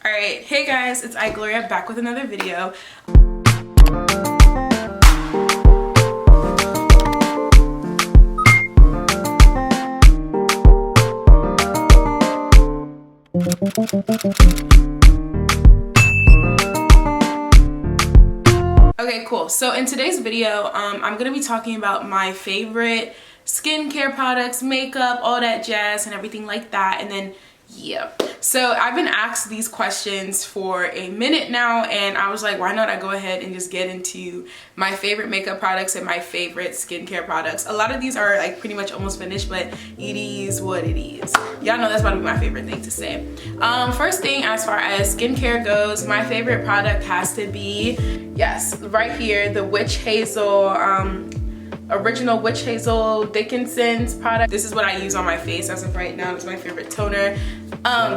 Alright, hey guys, it's iGloriaaa back with another video. Okay, cool. So in today's video, I'm gonna be talking about my favorite skincare products, makeup, all that jazz and everything like that. And then yeah, so I've been asked these questions for a minute now, and I was like, why not I go ahead and just get into my favorite makeup products and my favorite skincare products. A lot of these are like pretty much almost finished, but it is what it is. Y'all know that's about to be my favorite thing to say. First thing, as far as skincare goes, my favorite product has to be, yes, right here, the Witch Hazel original Witch Hazel Dickinson's product. This is what I use on my face as of right now. It's my favorite toner.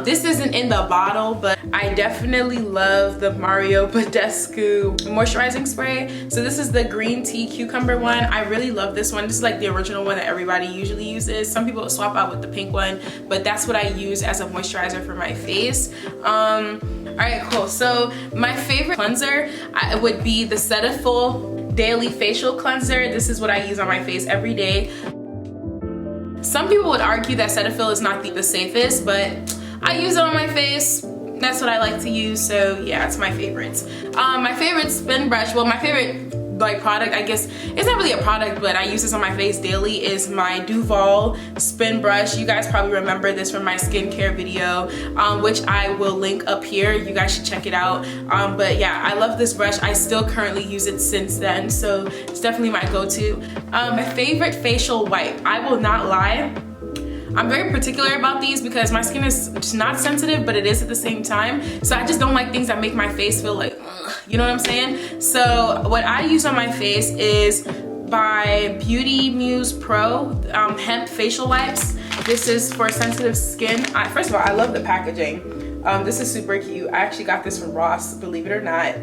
This isn't in the bottle, but I definitely love the Badescu moisturizing spray. So this is the green tea cucumber one. I really love this one. This is like the original one that everybody usually uses. Some people swap out with the pink one, but that's what I use as a moisturizer for my face. Alright, cool. So my favorite cleanser would be the Cetaphil Daily Facial Cleanser. This is what I use on my face every day. Some people would argue that Cetaphil is not the safest, but I use it on my face. That's what I like to use, so yeah, it's my favorites. My favorite spin brush, well, my favorite like product, I guess it's not really a product, but I use this on my face daily, is my Duval spin brush. You guys probably remember this from my skincare video, which I will link up here. You guys should check it out. But yeah, I love this brush. I still currently use it since then, so it's definitely my go-to. My favorite facial wipe, I will not lie, I'm very particular about these because my skin is just not sensitive, but it is at the same time. So I just don't like things that make my face feel like, ugh, you know what I'm saying? So what I use on my face is by Muse Pro Hemp facial wipes. This is for sensitive skin. First of all, I love the packaging. This is super cute. I actually got this from Ross, believe it or not.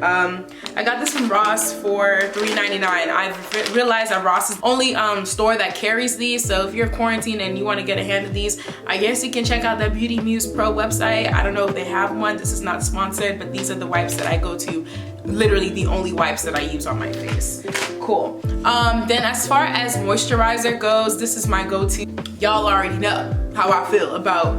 I got this from Ross for $3.99. I've realized that Ross is the only store that carries these, so if you're quarantined and you want to get a hand of these, I guess you can check out the Muse Pro website. I don't know if they have one. This is not sponsored, but these are the wipes that I go to. Literally the only wipes that I use on my face. Cool. Then as far as moisturizer goes, this is my go-to. Y'all already know how I feel about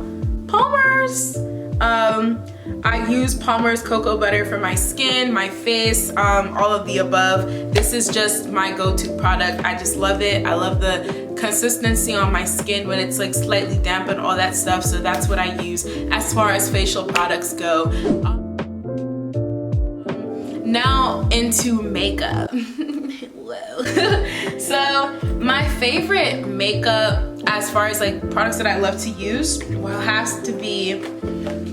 Palmer's. I use Palmer's cocoa butter for my skin, my face, all of the above. This is just my go-to product. I just love it. I love the consistency on my skin when it's like slightly damp and all that stuff. So that's what I use as far as facial products go. Now into makeup. Whoa. So my favorite makeup as far as like products that I love to use, well, has to be,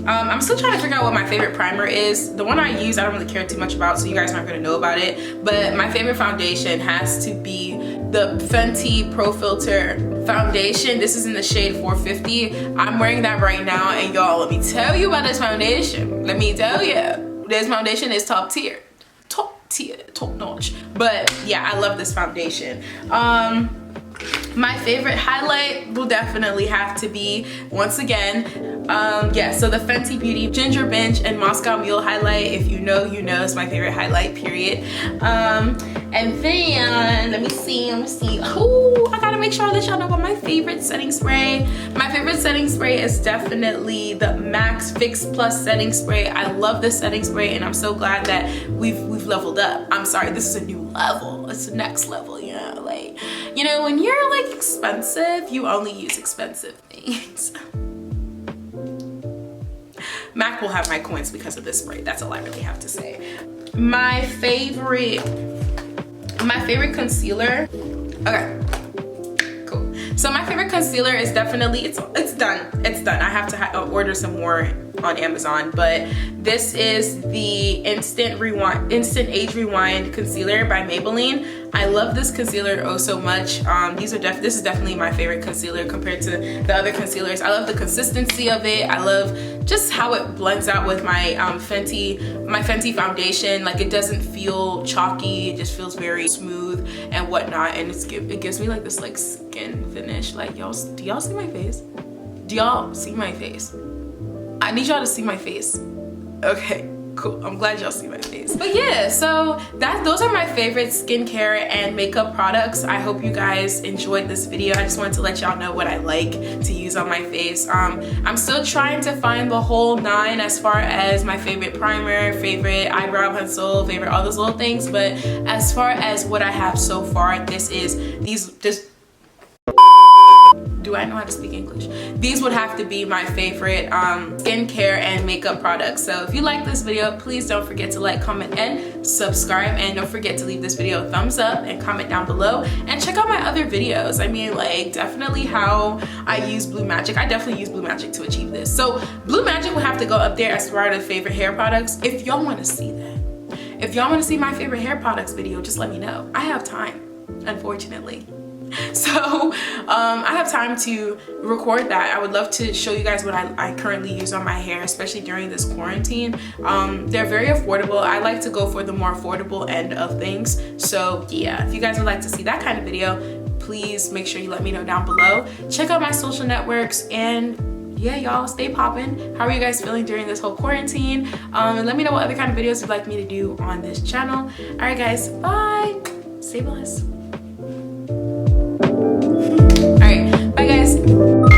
I'm still trying to figure out what my favorite primer is. The one I use I don't really care too much about, so you guys aren't gonna know about it, but my favorite foundation has to be the Fenty Pro-Filtr foundation. This is in the shade 450. I'm wearing that right now, and y'all, let me tell you about this foundation. Let me tell you, this foundation is top tier, top notch. But yeah, I love this foundation. My favorite highlight will definitely have to be, once again, yeah, so the Fenty Beauty Ginger Binge and Moscow Mule highlight. If you know, you know, it's my favorite highlight, period. And then let me see. Oh, I gotta make sure I let y'all know about my favorite setting spray. My favorite setting spray is definitely the Max Fix Plus setting spray. I love this setting spray, and I'm so glad that we've leveled up. I'm sorry, this is a new level. It's the next level, you know, like, you know, when you're like expensive, you only use expensive things. Mac will have my coins because of this spray. That's all I really have to say. My favorite concealer. Okay, cool. So my favorite concealer is definitely, it's done. I have to order some more on Amazon, but this is the Instant Age Rewind concealer by Maybelline. I love this concealer oh so much. This is definitely my favorite concealer compared to the other concealers. I love the consistency of it. I love just how it blends out with my Fenty foundation. Like, it doesn't feel chalky. It just feels very smooth and whatnot, and it gives me like this like skin finish. Like, y'all, do y'all see my face? Do y'all see my face? I need y'all to see my face. Okay, cool. I'm glad y'all see my face. But yeah, so those are my favorite skincare and makeup products. I hope you guys enjoyed this video. I just wanted to let y'all know what I like to use on my face. I'm still trying to find the whole 9 as far as my favorite primer, favorite eyebrow pencil, favorite all those little things. But as far as what I have so far, do I know how to speak English? These would have to be my favorite skincare and makeup products. So if you like this video, please don't forget to like, comment, and subscribe. And don't forget to leave this video a thumbs up and comment down below. And check out my other videos. I mean, like, definitely how I use Blue Magic. I definitely use Blue Magic to achieve this. So Blue Magic will have to go up there as far as favorite hair products. If y'all want to see that. If y'all want to see my favorite hair products video, just let me know. I have time, unfortunately. So I have time to record that. I would love to show you guys what I currently use on my hair, especially during this quarantine. They're very affordable. I like to go for the more affordable end of things. So yeah, if you guys would like to see that kind of video, please make sure you let me know down below. Check out my social networks, and yeah, y'all, stay poppin'. How are you guys feeling during this whole quarantine? And let me know what other kind of videos you'd like me to do on this channel. All right guys, bye. Stay blessed. All right, bye guys.